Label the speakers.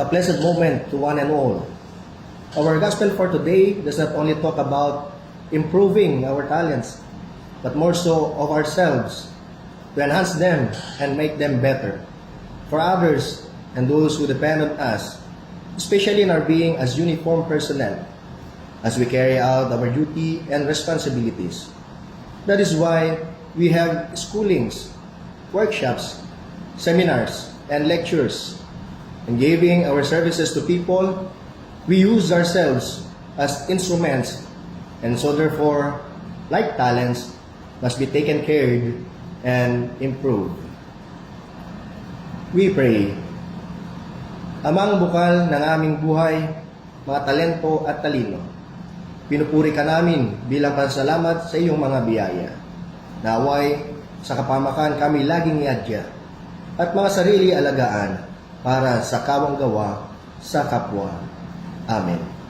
Speaker 1: a blessed moment to one and all. Our gospel for today does not only talk about improving our talents, but more so of ourselves, to enhance them and make them better for others and those who depend on us, especially in our being as uniformed personnel, as we carry out our duty and responsibilities. That is why we have schoolings, workshops, seminars, and lectures. In giving our services to people, we use ourselves as instruments, and so therefore, like talents, must be taken care of and improved. We pray. Amang bukal ng aming buhay, mga talento at talino, pinupuri ka namin bilang pasalamat sa iyong mga biyaya. Naway, sa kapamakan kami laging iadya at mga sarili alagaan para sa kawang gawa sa kapwa. Amen.